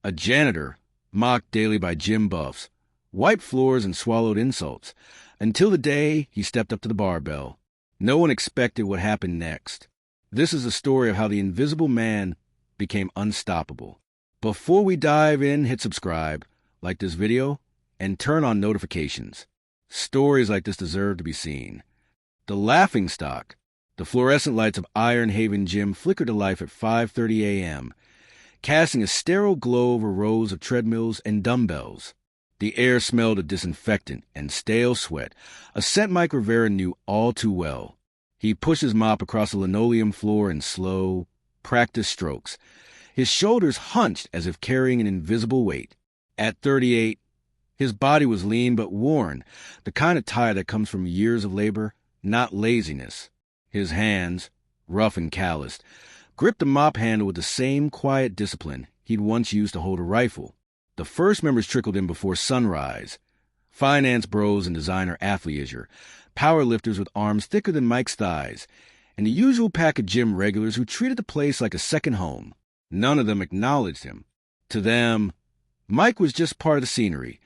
A janitor, mocked daily by gym buffs, wiped floors and swallowed insults, until the day he stepped up to the barbell. No one expected what happened next. This is the story of how the Invisible Man became unstoppable. Before we dive in, hit subscribe, like this video, and turn on notifications. Stories like this deserve to be seen. The laughingstock. The fluorescent lights of Iron Haven Gym flickered to life at 5:30 a.m., casting a sterile glow over rows of treadmills and dumbbells. The air smelled of disinfectant and stale sweat, a scent Mike Rivera knew all too well. He pushed his mop across the linoleum floor in slow, practiced strokes, his shoulders hunched as if carrying an invisible weight. At 38, his body was lean but worn, the kind of tired that comes from years of labor, not laziness. His hands, rough and calloused, gripped the mop handle with the same quiet discipline he'd once used to hold a rifle. The first members trickled in before sunrise. Finance bros and designer athleisure, power lifters with arms thicker than Mike's thighs, and the usual pack of gym regulars who treated the place like a second home. None of them acknowledged him. To them, Mike was just part of the scenery,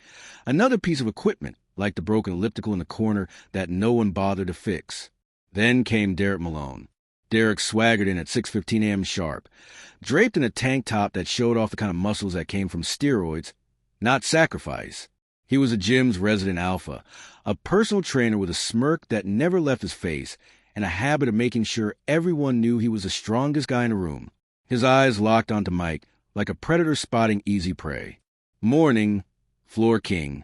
another piece of equipment like the broken elliptical in the corner that no one bothered to fix. Then came Derek Malone. Derek swaggered in at 6:15 a.m. sharp, draped in a tank top that showed off the kind of muscles that came from steroids, not sacrifice. He was the gym's resident alpha, a personal trainer with a smirk that never left his face and a habit of making sure everyone knew he was the strongest guy in the room. His eyes locked onto Mike like a predator spotting easy prey. Morning, floor king.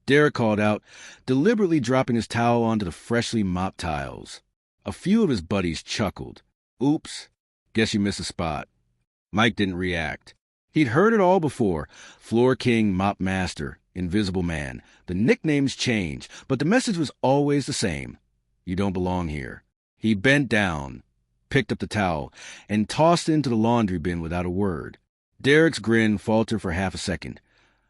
Derek called out, deliberately dropping his towel onto the freshly mopped tiles. A few of his buddies chuckled. Oops, guess you missed a spot. Mike didn't react. He'd heard it all before. Floor king, mop master, invisible man. The nicknames change, but the message was always the same. You don't belong here. He bent down, picked up the towel, and tossed it into the laundry bin without a word. Derek's grin faltered for half a second,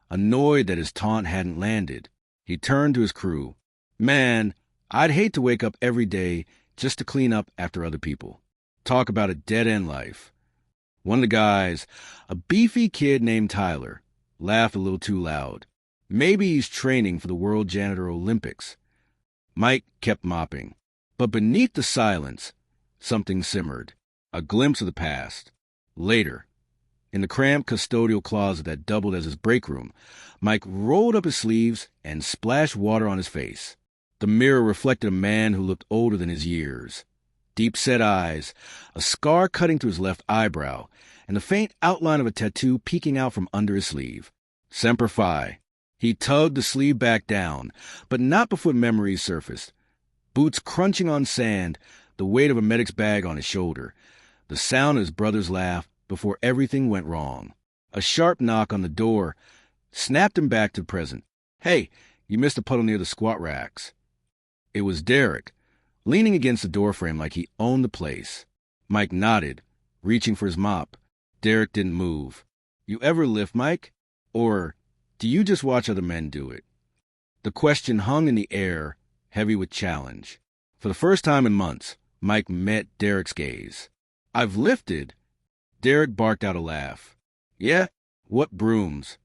annoyed that his taunt hadn't landed. He turned to his crew. Man, I'd hate to wake up every day just to clean up after other people. Talk about a dead-end life. One of the guys, a beefy kid named Tyler, laughed a little too loud. Maybe he's training for the World Janitor Olympics. Mike kept mopping. But beneath the silence, something simmered. A glimpse of the past. Later, in the cramped custodial closet that doubled as his break room, Mike rolled up his sleeves and splashed water on his face. The mirror reflected a man who looked older than his years. Deep-set eyes, a scar cutting through his left eyebrow, and the faint outline of a tattoo peeking out from under his sleeve. Semper Fi. He tugged the sleeve back down, but not before memories surfaced. Boots crunching on sand, the weight of a medic's bag on his shoulder, the sound of his brother's laugh before everything went wrong. A sharp knock on the door snapped him back to the present. Hey, you missed a puddle near the squat racks. It was Derek, leaning against the doorframe like he owned the place. Mike nodded, reaching for his mop. Derek didn't move. You ever lift, Mike? Or do you just watch other men do it? The question hung in the air, heavy with challenge. For the first time in months, Mike met Derek's gaze. I've lifted. Derek barked out a laugh. Yeah? What brooms?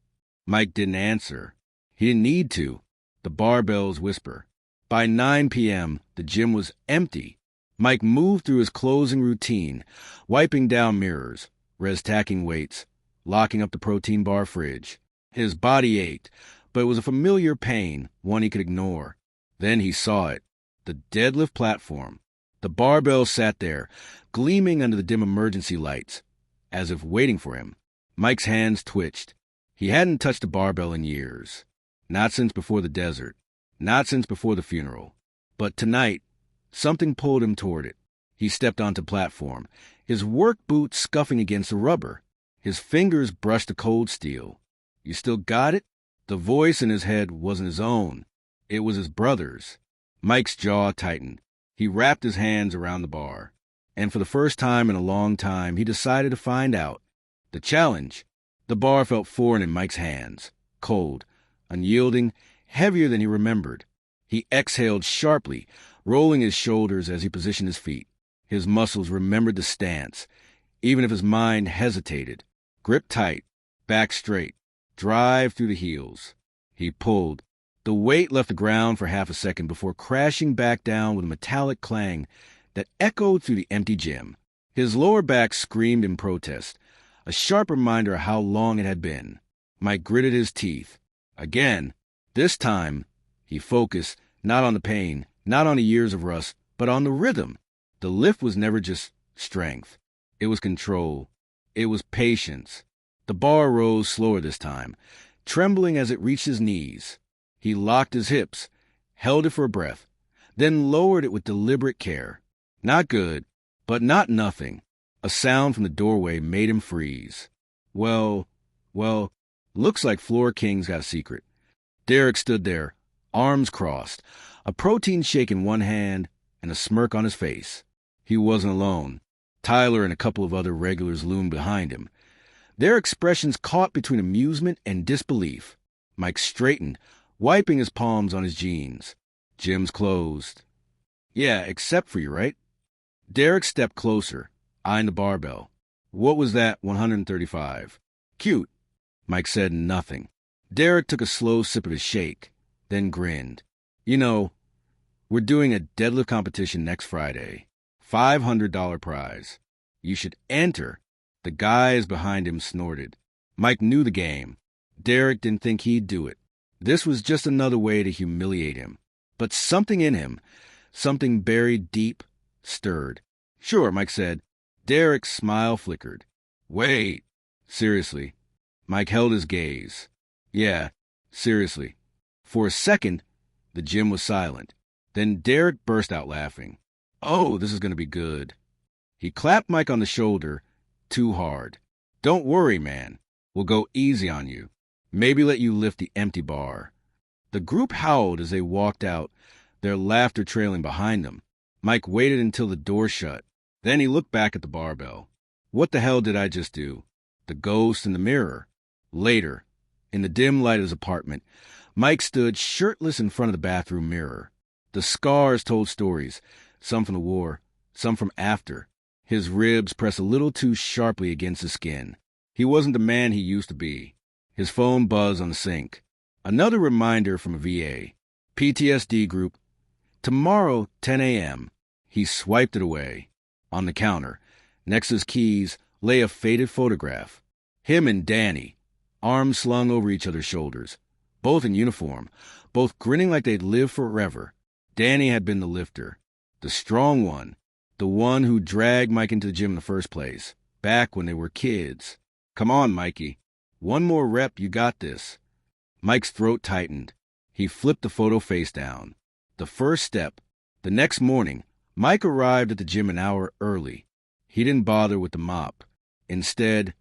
Mike didn't answer. He didn't need to. The barbells whisper. By 9 p.m., the gym was empty. Mike moved through his closing routine, wiping down mirrors, res-tacking weights, locking up the protein bar fridge. His body ached, but it was a familiar pain, one he could ignore. Then he saw it, the deadlift platform. The barbell sat there, gleaming under the dim emergency lights, as if waiting for him. Mike's hands twitched. He hadn't touched a barbell in years. Not since before the desert. Not since before the funeral. But tonight, something pulled him toward it. He stepped onto the platform, his work boots scuffing against the rubber. His fingers brushed the cold steel. You still got it? The voice in his head wasn't his own. It was his brother's. Mike's jaw tightened. He wrapped his hands around the bar. And for the first time in a long time, he decided to find out. The challenge. The bar felt foreign in Mike's hands. Cold, unyielding, heavier than he remembered. He exhaled sharply, rolling his shoulders as he positioned his feet. His muscles remembered the stance, even if his mind hesitated. Grip tight, Back straight. Drive through the heels. He pulled. The weight left the ground for half a second before crashing back down with a metallic clang that echoed through the empty gym. His lower back screamed in protest, a sharp reminder of how long it had been. Mike gritted his teeth. Again. This time, he focused not on the pain, not on the years of rust, but on the rhythm. The lift was never just strength. It was control. It was patience. The bar rose slower this time, trembling as it reached his knees. He locked his hips, held it for a breath, then lowered it with deliberate care. Not good, but not nothing. A sound from the doorway made him freeze. Well, looks like Floor King's got a secret. Derek stood there, arms crossed, a protein shake in one hand and a smirk on his face. He wasn't alone. Tyler and a couple of other regulars loomed behind him, their expressions caught between amusement and disbelief. Mike straightened, wiping his palms on his jeans. Gym's closed. Yeah, except for you, right? Derek stepped closer, eyeing the barbell. What was that 135? Cute. Mike said nothing. Derek took a slow sip of his shake, then grinned. You know, we're doing a deadlift competition next Friday. $500 prize. You should enter. The guys behind him snorted. Mike knew the game. Derek didn't think he'd do it. This was just another way to humiliate him. But something in him, something buried deep, stirred. Sure, Mike said. Derek's smile flickered. Wait. Seriously. Mike held his gaze. Yeah, seriously. For a second, the gym was silent. Then Derek burst out laughing. Oh, this is going to be good. He clapped Mike on the shoulder, too hard. Don't worry, man. We'll go easy on you. Maybe let you lift the empty bar. The group howled as they walked out, their laughter trailing behind them. Mike waited until the door shut. Then he looked back at the barbell. What the hell did I just do? The ghost in the mirror. Later, in the dim light of his apartment, Mike stood shirtless in front of the bathroom mirror. The scars told stories, some from the war, some from after. His ribs pressed a little too sharply against the skin. He wasn't the man he used to be. His phone buzzed on the sink. Another reminder from a VA. PTSD group. Tomorrow, 10 a.m. He swiped it away. On the counter, next to his keys, lay a faded photograph. Him and Danny, arms slung over each other's shoulders. Both in uniform, both grinning like they'd lived forever. Danny had been the lifter. The strong one. The one who dragged Mike into the gym in the first place, back when they were kids. Come on, Mikey. One more rep, you got this. Mike's throat tightened. He flipped the photo face down. The first step. The next morning, Mike arrived at the gym an hour early. He didn't bother with the mop. Instead,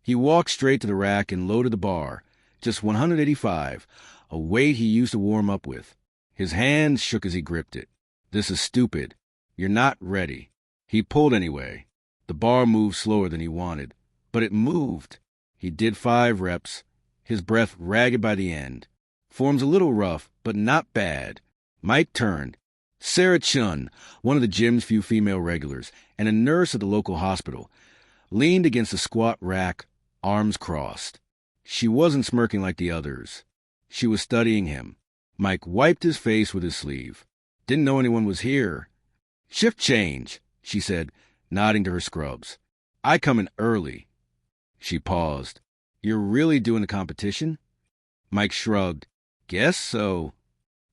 he walked straight to the rack and loaded the bar, just 185, a weight he used to warm up with. His hands shook as he gripped it. This is stupid. You're not ready. He pulled anyway. The bar moved slower than he wanted, but it moved. He did 5 reps, his breath ragged by the end. Forms a little rough, but not bad. Mike turned. Sarah Chun, one of the gym's few female regulars, and a nurse at the local hospital, leaned against the squat rack, arms crossed. She wasn't smirking like the others. She was studying him. Mike wiped his face with his sleeve. Didn't know anyone was here. Shift change, she said, nodding to her scrubs. I come in early. She paused. You're really doing the competition? Mike shrugged. Guess so.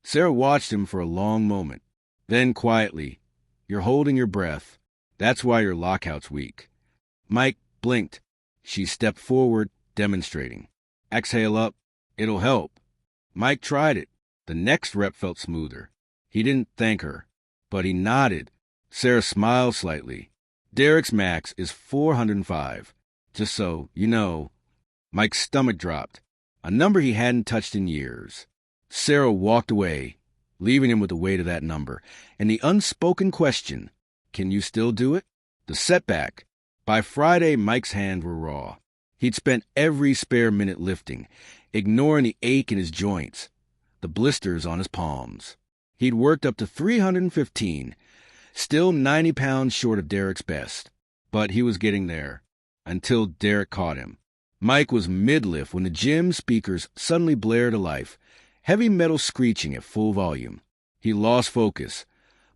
Sarah watched him for a long moment. Then quietly, you're holding your breath. That's why your lockout's weak. Mike blinked. She stepped forward, demonstrating. Exhale up. It'll help. Mike tried it. The next rep felt smoother. He didn't thank her, but he nodded. Sarah smiled slightly. Derek's max is 405. Just so you know. Mike's stomach dropped, a number he hadn't touched in years. Sarah walked away, leaving him with the weight of that number, and the unspoken question, can you still do it? The setback. By Friday, Mike's hands were raw. He'd spent every spare minute lifting, ignoring the ache in his joints, the blisters on his palms. He'd worked up to 315, still 90 pounds short of Derek's best. But he was getting there, until Derek caught him. Mike was mid-lift when the gym speakers suddenly blared to life, heavy metal screeching at full volume. He lost focus,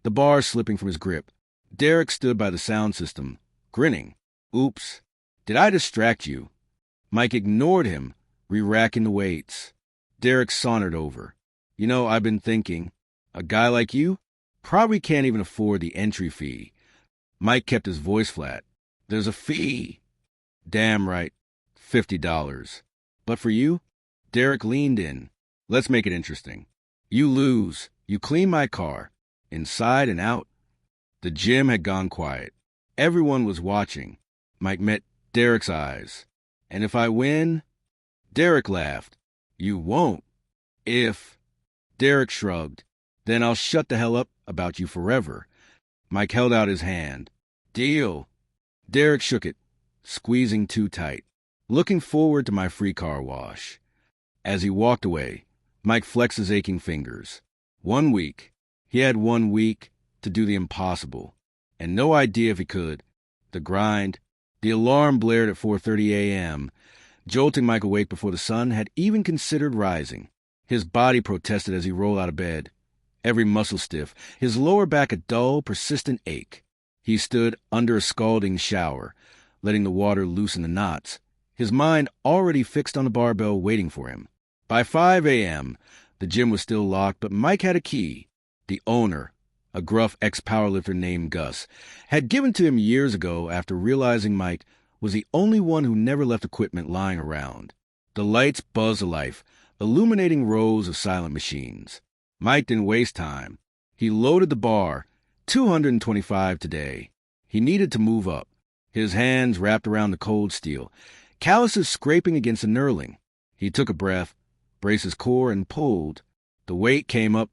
the bars slipping from his grip. Derek stood by the sound system, grinning. Oops, did I distract you? Mike ignored him, re-racking the weights. Derek sauntered over. You know, I've been thinking, a guy like you probably can't even afford the entry fee. Mike kept his voice flat. There's a fee. Damn right, $50. But for you? Derek leaned in. Let's make it interesting. You lose. You clean my car, inside and out. The gym had gone quiet. Everyone was watching. Mike met Derek's eyes. And if I win? Derek laughed. You won't. If. Derek shrugged. Then I'll shut the hell up about you forever. Mike held out his hand. Deal. Derek shook it, squeezing too tight. Looking forward to my free car wash. As he walked away, Mike flexed his aching fingers. 1 week. He had 1 week to do the impossible, and no idea if he could. The grind. The alarm blared at 4:30 a.m., jolting Mike awake before the sun had even considered rising. His body protested as he rolled out of bed, every muscle stiff, his lower back a dull, persistent ache. He stood under a scalding shower, letting the water loosen the knots, his mind already fixed on the barbell waiting for him. By 5 a.m., the gym was still locked, but Mike had a key. The owner, a gruff ex-powerlifter named Gus, had given to him years ago after realizing Mike was the only one who never left equipment lying around. The lights buzzed to life, illuminating rows of silent machines. Mike didn't waste time. He loaded the bar, 225 today. He needed to move up. His hands wrapped around the cold steel, calluses scraping against the knurling. He took a breath, braced his core, and pulled. The weight came up,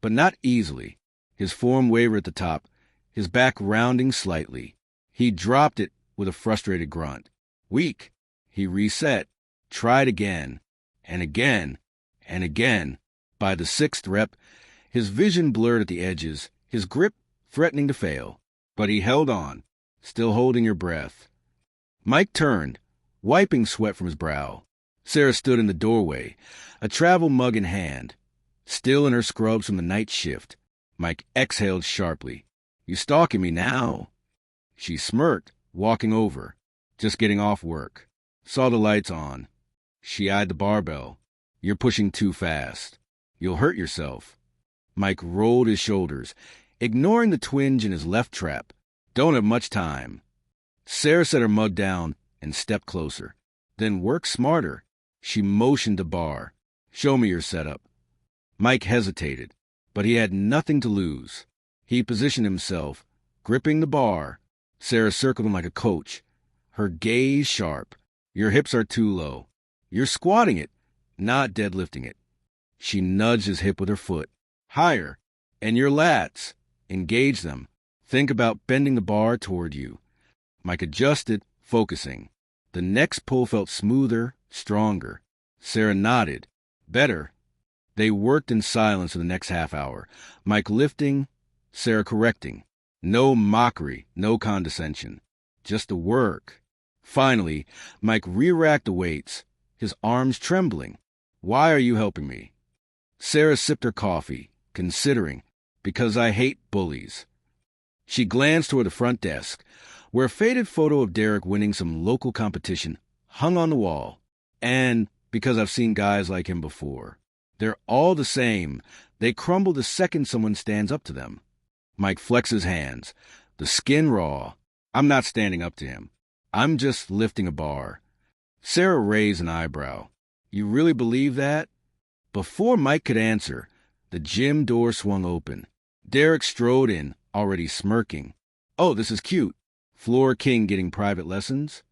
but not easily. His form wavered at the top, his back rounding slightly. He dropped it with a frustrated grunt. Weak. He reset, tried again, and again, and again. By the 6th rep, his vision blurred at the edges, his grip threatening to fail. But he held on, still holding your breath. Mike turned, wiping sweat from his brow. Sarah stood in the doorway, a travel mug in hand, still in her scrubs from the night shift. Mike exhaled sharply. You stalking me now? She smirked, walking over. Just getting off work. Saw the lights on. She eyed the barbell. You're pushing too fast. You'll hurt yourself. Mike rolled his shoulders, ignoring the twinge in his left trap. Don't have much time. Sarah set her mug down and stepped closer. Then work smarter. She motioned to bar. Show me your setup. Mike hesitated, but he had nothing to lose. He positioned himself, gripping the bar. Sarah circled him like a coach, her gaze sharp. Your hips are too low. You're squatting it, not deadlifting it. She nudged his hip with her foot. Higher. And your lats. Engage them. Think about bending the bar toward you. Mike adjusted, focusing. The next pull felt smoother, stronger. Sarah nodded. Better. They worked in silence for the next half hour. Mike lifting, Sarah correcting. No mockery, no condescension. Just the work. Finally, Mike re-racked the weights, his arms trembling. Why are you helping me? Sarah sipped her coffee, considering. Because I hate bullies. She glanced toward the front desk, where a faded photo of Derek winning some local competition hung on the wall. And because I've seen guys like him before. They're all the same. They crumble the second someone stands up to them. Mike flexed his hands, the skin raw. I'm not standing up to him. I'm just lifting a bar. Sarah raised an eyebrow. You really believe that? Before Mike could answer, the gym door swung open. Derek strode in, already smirking. Oh, this is cute. Floor king getting private lessons?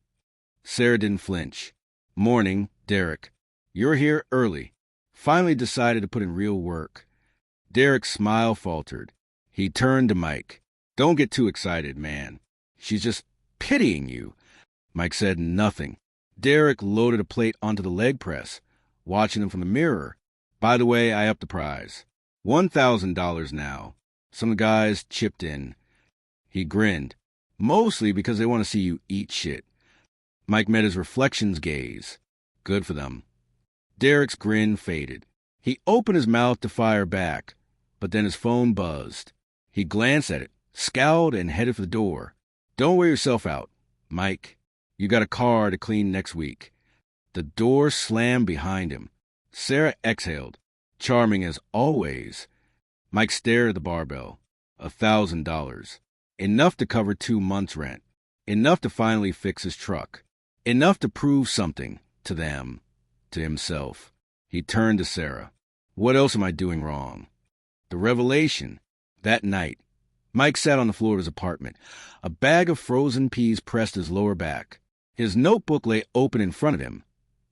Sarah didn't flinch. Morning, Derek. You're here early. Finally decided to put in real work. Derek's smile faltered. He turned to Mike. Don't get too excited, man. She's just pitying you. Mike said nothing. Derek loaded a plate onto the leg press, watching them from the mirror. By the way, I upped the prize. $1,000 now. Some guys chipped in. He grinned. Mostly because they want to see you eat shit. Mike met his reflection's gaze. Good for them. Derek's grin faded. He opened his mouth to fire back, but then his phone buzzed. He glanced at it, scowled, and headed for the door. Don't wear yourself out, Mike. You got a car to clean next week. The door slammed behind him. Sarah exhaled, charming as always. Mike stared at the barbell. $1,000. Enough to cover 2 months' rent. Enough to finally fix his truck. Enough to prove something to them, to himself. He turned to Sarah. What else am I doing wrong? The revelation. That night, Mike sat on the floor of his apartment. A bag of frozen peas pressed his lower back. His notebook lay open in front of him.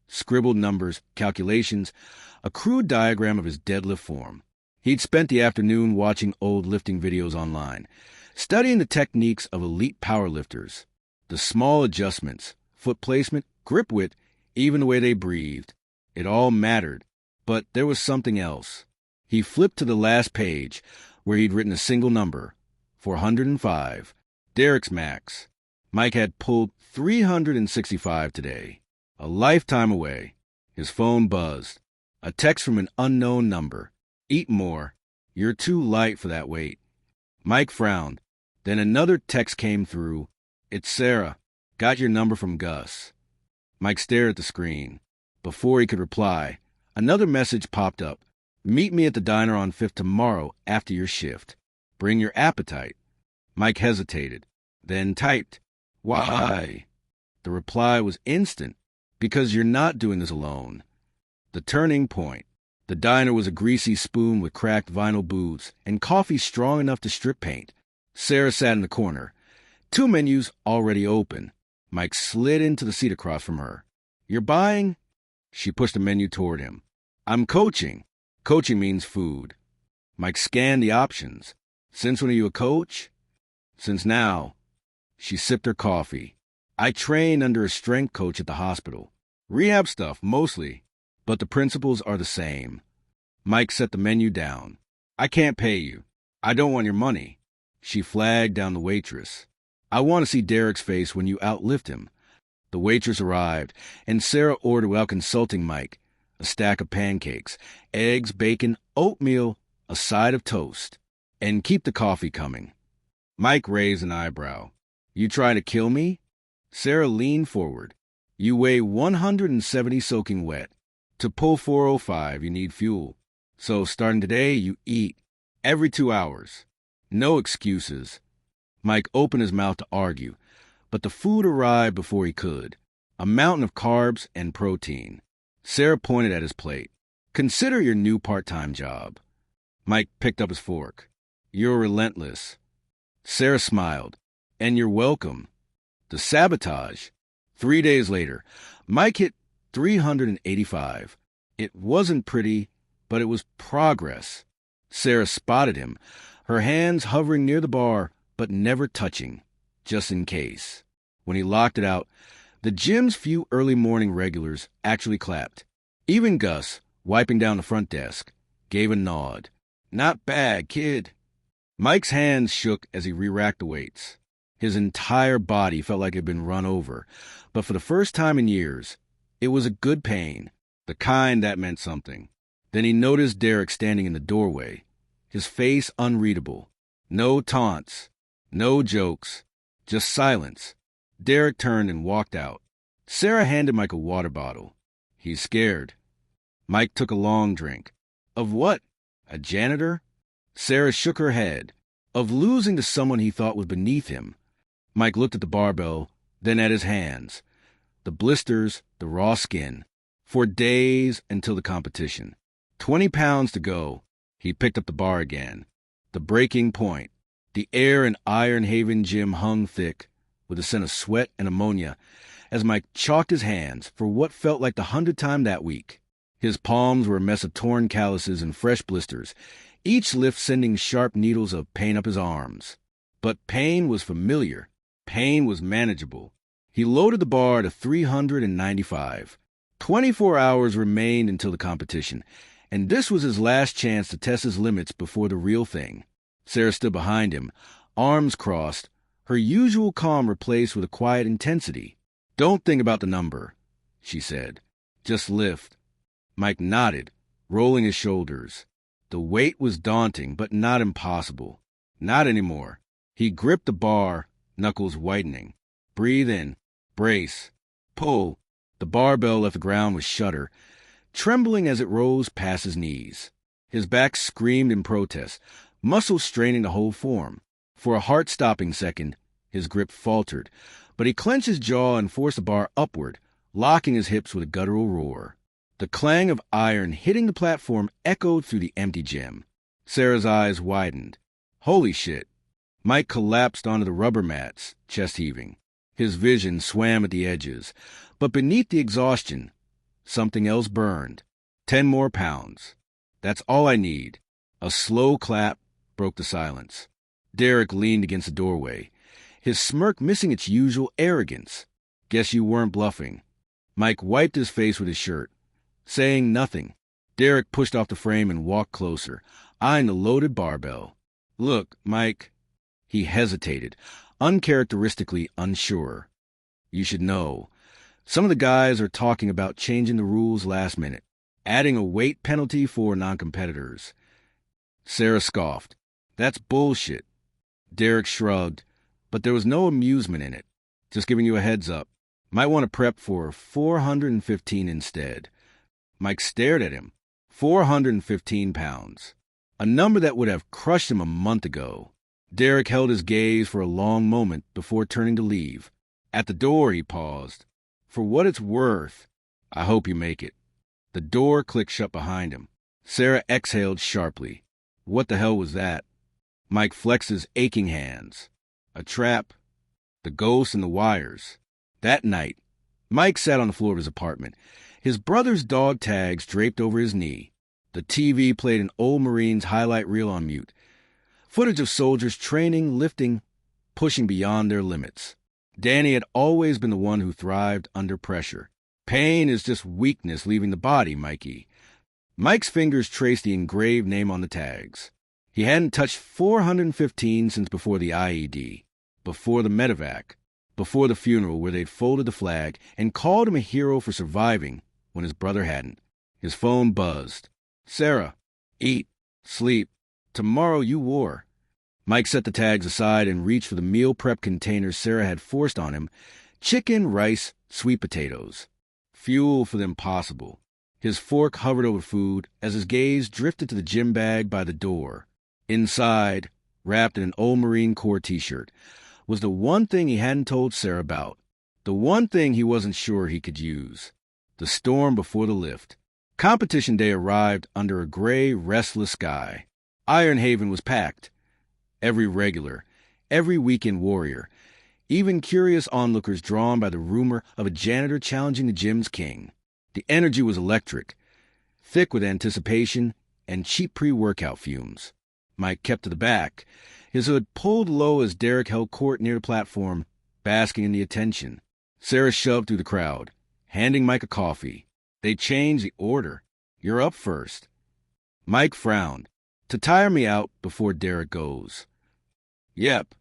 Scribbled numbers, calculations, a crude diagram of his deadlift form. He'd spent the afternoon watching old lifting videos online, studying the techniques of elite powerlifters, the small adjustments, foot placement, grip width, even the way they breathed. It all mattered, but there was something else. He flipped to the last page, where he'd written a single number, 405, Derek's max. Mike had pulled 365 today, a lifetime away. His phone buzzed. A text from an unknown number. Eat more. You're too light for that weight. Mike frowned. Then another text came through. It's Sarah. Got your number from Gus. Mike stared at the screen. Before he could reply, another message popped up. Meet me at the diner on 5th tomorrow after your shift. Bring your appetite. Mike hesitated, then typed, Why? The reply was instant. Because you're not doing this alone. The turning point. The diner was a greasy spoon with cracked vinyl booths and coffee strong enough to strip paint. Sarah sat in the corner. 2 menus already open. Mike slid into the seat across from her. You're buying? She pushed a menu toward him. I'm coaching. Coaching means food. Mike scanned the options. Since when are you a coach? Since now. She sipped her coffee. I train under a strength coach at the hospital. Rehab stuff, mostly. But the principles are the same. Mike set the menu down. I can't pay you. I don't want your money. She flagged down the waitress. I want to see Derek's face when you outlift him. The waitress arrived, and Sarah ordered without consulting Mike. A stack of pancakes, eggs, bacon, oatmeal, a side of toast. And keep the coffee coming. Mike raised an eyebrow. You trying to kill me? Sarah leaned forward. You weigh 170 soaking wet. To pull 405, you need fuel. So starting today, you eat. Every 2 hours. No excuses. Mike opened his mouth to argue, but the food arrived before he could. A mountain of carbs and protein. Sarah pointed at his plate. Consider your new part-time job. Mike picked up his fork. You're relentless. Sarah smiled. And you're welcome. The sabotage. 3 days later, Mike hit 385. It wasn't pretty, but it was progress. Sarah spotted him, her hands hovering near the bar, but never touching, just in case. When he locked it out, the gym's few early morning regulars actually clapped. Even Gus, wiping down the front desk, gave a nod. Not bad, kid. Mike's hands shook as he re-racked the weights. His entire body felt like it had been run over, but for the first time in years, it was a good pain, the kind that meant something. Then he noticed Derek standing in the doorway, his face unreadable. No taunts, no jokes, just silence. Derek turned and walked out. Sarah handed Mike a water bottle. He's scared. Mike took a long drink. Of what? A janitor? Sarah shook her head. Of losing to someone he thought was beneath him. Mike looked at the barbell, then at his hands. The blisters, the raw skin. For days until the competition. 20 pounds to go. He picked up the bar again. The breaking point. The air in Iron Haven gym hung thick, with a scent of sweat and ammonia, as Mike chalked his hands for what felt like the 100th time that week. His palms were a mess of torn calluses and fresh blisters, each lift sending sharp needles of pain up his arms. But pain was familiar. Pain was manageable. He loaded the bar to 395. 24 hours remained until the competition, and this was his last chance to test his limits before the real thing. Sarah stood behind him, arms crossed, her usual calm replaced with a quiet intensity. Don't think about the number, she said. Just lift. Mike nodded, rolling his shoulders. The weight was daunting, but not impossible. Not anymore. He gripped the bar, knuckles whitening. Breathe in. Brace. Pull. The barbell left the ground with shudder, trembling as it rose past his knees. His back screamed in protest, muscles straining to hold form. For a heart-stopping second, his grip faltered, but he clenched his jaw and forced the bar upward, locking his hips with a guttural roar. The clang of iron hitting the platform echoed through the empty gym. Sarah's eyes widened. Holy shit. Mike collapsed onto the rubber mats, chest heaving. His vision swam at the edges, but beneath the exhaustion, something else burned. 10 more pounds. That's all I need. A slow clap broke the silence. Derek leaned against the doorway, his smirk missing its usual arrogance. Guess you weren't bluffing. Mike wiped his face with his shirt. Saying nothing, Derek pushed off the frame and walked closer, eyeing the loaded barbell. Look, Mike. He hesitated, uncharacteristically unsure. You should know. Some of the guys are talking about changing the rules last minute, adding a weight penalty for non-competitors. Sarah scoffed. That's bullshit. Derek shrugged, but there was no amusement in it. Just giving you a heads up. Might want to prep for 415 instead. Mike stared at him. 415 pounds. A number that would have crushed him a month ago. Derek held his gaze for a long moment before turning to leave. At the door, he paused. For what it's worth, I hope you make it. The door clicked shut behind him. Sarah exhaled sharply. What the hell was that? Mike flexed his aching hands. A trap. The ghosts and the wires. That night, Mike sat on the floor of his apartment, his brother's dog tags draped over his knee. The TV played an old Marine's highlight reel on mute. Footage of soldiers training, lifting, pushing beyond their limits. Danny had always been the one who thrived under pressure. Pain is just weakness leaving the body, Mikey. Mike's fingers traced the engraved name on the tags. He hadn't touched 415 since before the IED, before the medevac, before the funeral where they'd folded the flag and called him a hero for surviving when his brother hadn't. His phone buzzed. Sarah, eat, sleep. Tomorrow you war. Mike set the tags aside and reached for the meal prep containers Sarah had forced on him. Chicken, rice, sweet potatoes. Fuel for the impossible. His fork hovered over food as his gaze drifted to the gym bag by the door. Inside, wrapped in an old Marine Corps t-shirt, was the one thing he hadn't told Sarah about. The one thing he wasn't sure he could use. The storm before the lift. Competition day arrived under a gray, restless sky. Iron Haven was packed. Every regular, every weekend warrior, even curious onlookers drawn by the rumor of a janitor challenging the gym's king. The energy was electric, thick with anticipation and cheap pre-workout fumes. Mike kept to the back, his hood pulled low as Derek held court near the platform, basking in the attention. Sarah shoved through the crowd, handing Mike a coffee. They changed the order. You're up first. Mike frowned. To tire me out before Derek goes. Yep.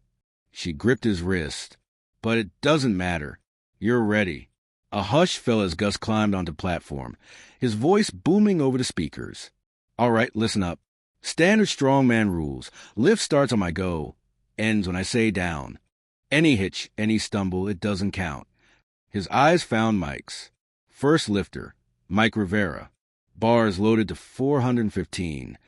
She gripped his wrist. But it doesn't matter. You're ready. A hush fell as Gus climbed onto the platform, his voice booming over the speakers. All right, listen up. Standard strongman rules. Lift starts on my go, ends when I say down. Any hitch, any stumble, it doesn't count. His eyes found Mike's. First lifter, Mike Rivera. Bars loaded to 415.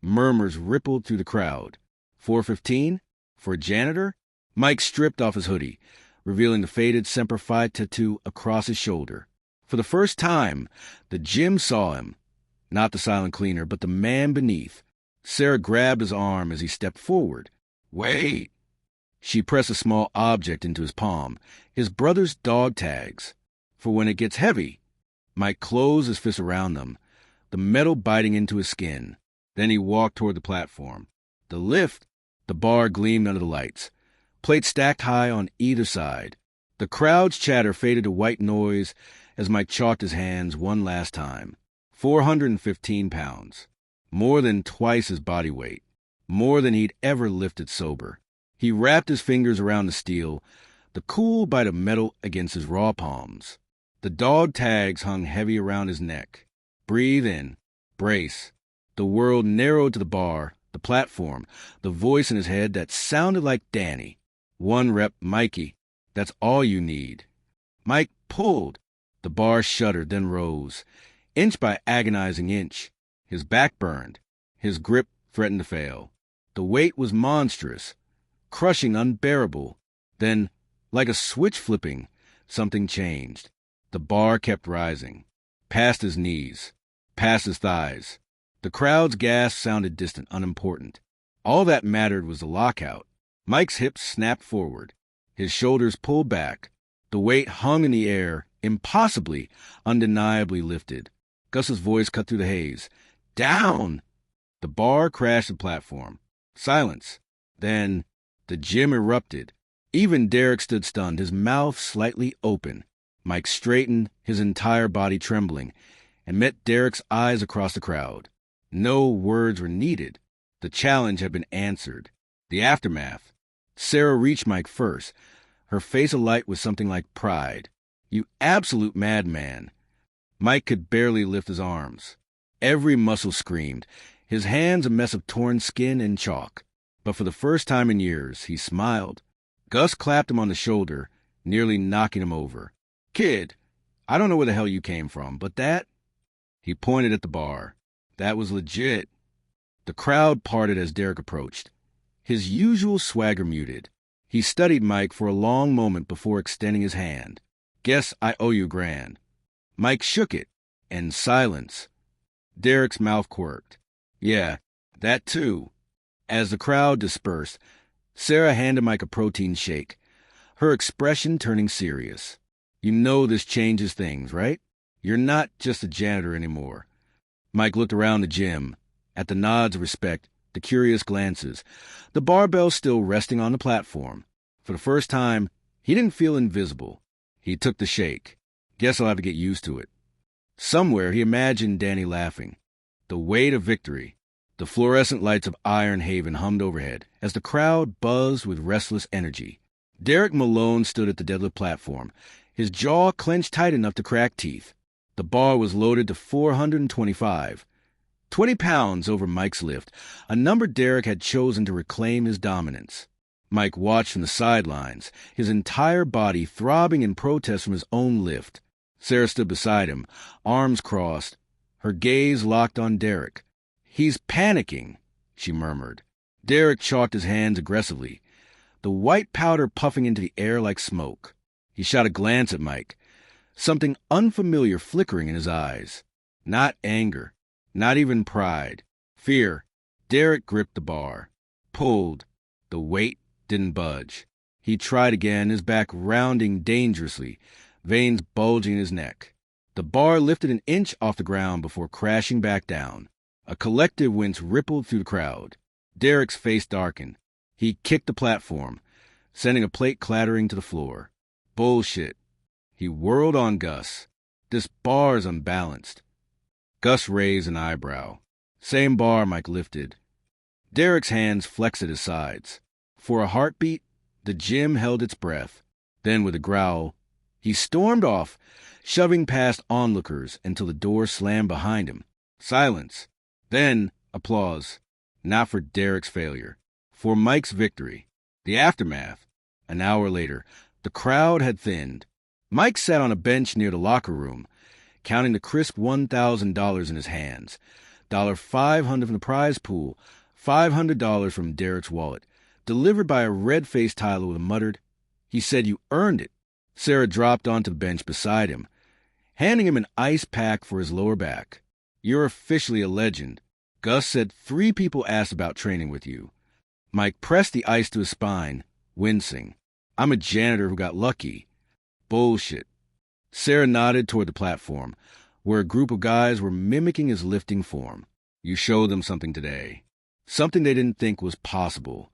Murmurs rippled through the crowd. 415? For a janitor? Mike stripped off his hoodie, revealing the faded Semper Fi tattoo across his shoulder. For the first time, the gym saw him. Not the silent cleaner, but the man beneath. Sarah grabbed his arm as he stepped forward. Wait! She pressed a small object into his palm, his brother's dog tags. For when it gets heavy. Mike closed his fists around them, the metal biting into his skin. Then he walked toward the platform. The lift, the bar gleamed under the lights. Plates stacked high on either side. The crowd's chatter faded to white noise as Mike chalked his hands one last time. 415 pounds. More than twice his body weight. More than he'd ever lifted sober. He wrapped his fingers around the steel, the cool bite of metal against his raw palms. The dog tags hung heavy around his neck. Breathe in. Brace. The world narrowed to the bar, the platform, the voice in his head that sounded like Danny. One rep, Mikey. That's all you need. Mike pulled. The bar shuddered, then rose, inch by agonizing inch. His back burned. His grip threatened to fail. The weight was monstrous, crushing, unbearable. Then, like a switch flipping, something changed. The bar kept rising, past his knees, past his thighs. The crowd's gasp sounded distant, unimportant. All that mattered was the lockout. Mike's hips snapped forward. His shoulders pulled back. The weight hung in the air, impossibly, undeniably lifted. Gus's voice cut through the haze. Down! The bar crashed the platform. Silence. Then the gym erupted. Even Derek stood stunned, his mouth slightly open. Mike straightened, his entire body trembling, and met Derek's eyes across the crowd. No words were needed. The challenge had been answered. The aftermath. Sarah reached Mike first, her face alight with something like pride. You absolute madman. Mike could barely lift his arms. Every muscle screamed, his hands a mess of torn skin and chalk. But for the first time in years, he smiled. Gus clapped him on the shoulder, nearly knocking him over. Kid, I don't know where the hell you came from, but that... He pointed at the bar. That was legit. The crowd parted as Derek approached. His usual swagger muted. He studied Mike for a long moment before extending his hand. Guess I owe you $1,000. Mike shook it, and silence. Derek's mouth quirked. Yeah, that too. As the crowd dispersed, Sarah handed Mike a protein shake, her expression turning serious. You know this changes things, right? You're not just a janitor anymore. Mike looked around the gym, at the nods of respect, the curious glances, the barbell still resting on the platform. For the first time, he didn't feel invisible. He took the shake. Guess I'll have to get used to it. Somewhere he imagined Danny laughing. The weight of victory. The fluorescent lights of Iron Haven hummed overhead as the crowd buzzed with restless energy. Derek Malone stood at the deadlift platform, his jaw clenched tight enough to crack teeth. The bar was loaded to 425. 20 pounds over Mike's lift, a number Derek had chosen to reclaim his dominance. Mike watched from the sidelines, his entire body throbbing in protest from his own lift. Sarah stood beside him, arms crossed, her gaze locked on Derek. He's panicking, she murmured. Derek chalked his hands aggressively, the white powder puffing into the air like smoke. He shot a glance at Mike, something unfamiliar flickering in his eyes. Not anger, not even pride. Fear. Derek gripped the bar, pulled. The weight didn't budge. He tried again, his back rounding dangerously, veins bulging in his neck. The bar lifted an inch off the ground before crashing back down. A collective wince rippled through the crowd. Derek's face darkened. He kicked the platform, sending a plate clattering to the floor. Bullshit. He whirled on Gus. This bar's unbalanced. Gus raised an eyebrow. Same bar Mike lifted. Derek's hands flexed at his sides. For a heartbeat, the gym held its breath. Then, with a growl, he stormed off, shoving past onlookers until the door slammed behind him. Silence. Then, applause. Not for Derek's failure. For Mike's victory. The aftermath. An hour later, the crowd had thinned. Mike sat on a bench near the locker room, counting the crisp $1,000 in his hands. $500 from the prize pool, $500 from Derek's wallet, delivered by a red-faced Tyler with a muttered, "He said you earned it." Sarah dropped onto the bench beside him, handing him an ice pack for his lower back. "You're officially a legend. Gus said 3 people asked about training with you." Mike pressed the ice to his spine, wincing. "I'm a janitor who got lucky." Bullshit. Sarah nodded toward the platform, where a group of guys were mimicking his lifting form. "You showed them something today. Something they didn't think was possible."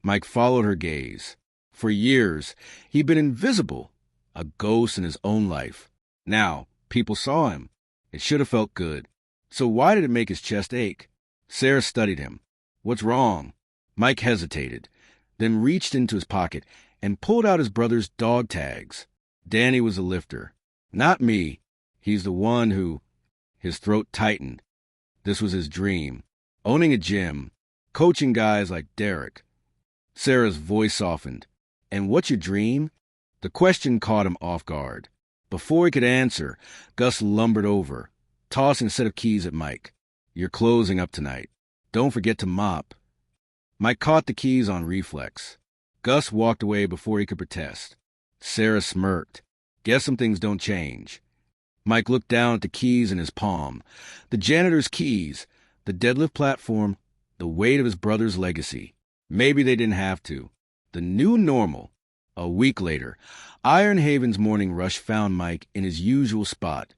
Mike followed her gaze. For years, he'd been invisible, a ghost in his own life. Now, people saw him. It should have felt good. So why did it make his chest ache? Sarah studied him. "What's wrong?" Mike hesitated, then reached into his pocket and pulled out his brother's dog tags. Danny was a lifter. Not me. He's the one who... His throat tightened. This was his dream. Owning a gym. Coaching guys like Derek. Sarah's voice softened. And what's your dream? The question caught him off guard. Before he could answer, Gus lumbered over, tossing a set of keys at Mike. You're closing up tonight. Don't forget to mop. Mike caught the keys on reflex. Gus walked away before he could protest. Sarah smirked. Guess some things don't change. Mike looked down at the keys in his palm. The janitor's keys, the deadlift platform, the weight of his brother's legacy. Maybe they didn't have to. The new normal. A week later, Iron Haven's morning rush found Mike in his usual spot.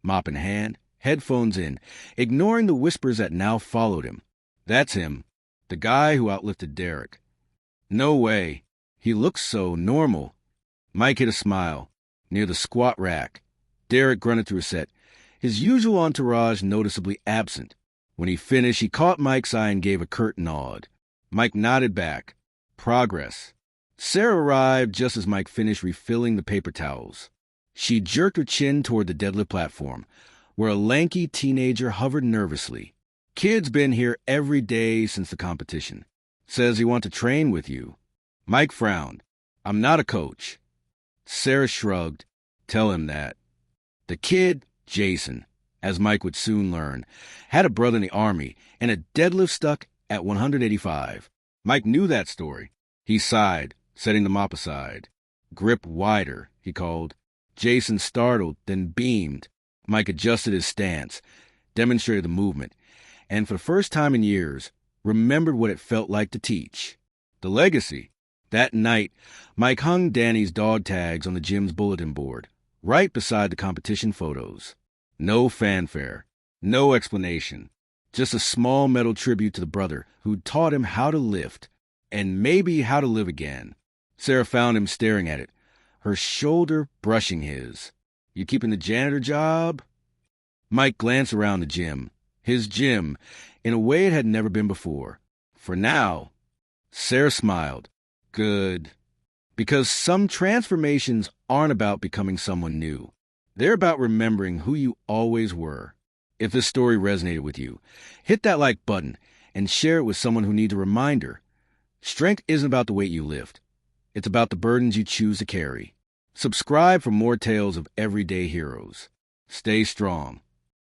Mop in hand, headphones in, ignoring the whispers that now followed him. That's him, the guy who outlifted Derek. No way. He looks so normal. Mike hit a smile. Near the squat rack, Derek grunted through a set, his usual entourage noticeably absent. When he finished, he caught Mike's eye and gave a curt nod. Mike nodded back. Progress. Sarah arrived just as Mike finished refilling the paper towels. She jerked her chin toward the deadlift platform, where a lanky teenager hovered nervously. Kid's been here every day since the competition. Says he wants to train with you. Mike frowned. I'm not a coach. Sarah shrugged. Tell him that. The kid, Jason, as Mike would soon learn, had a brother in the Army and a deadlift stuck at 185. Mike knew that story. He sighed, setting the mop aside. Grip wider, he called. Jason startled, then beamed. Mike adjusted his stance, demonstrated the movement, and for the first time in years, remembered what it felt like to teach. The legacy. That night, Mike hung Danny's dog tags on the gym's bulletin board, right beside the competition photos. No fanfare, no explanation, just a small metal tribute to the brother who'd taught him how to lift, and maybe how to live again. Sarah found him staring at it, her shoulder brushing his. You keeping the janitor job? Mike glanced around the gym, his gym, in a way it had never been before. For now. Sarah smiled. Good. Because some transformations aren't about becoming someone new. They're about remembering who you always were. If this story resonated with you, hit that like button and share it with someone who needs a reminder. Strength isn't about the weight you lift. It's about the burdens you choose to carry. Subscribe for more tales of everyday heroes. Stay strong.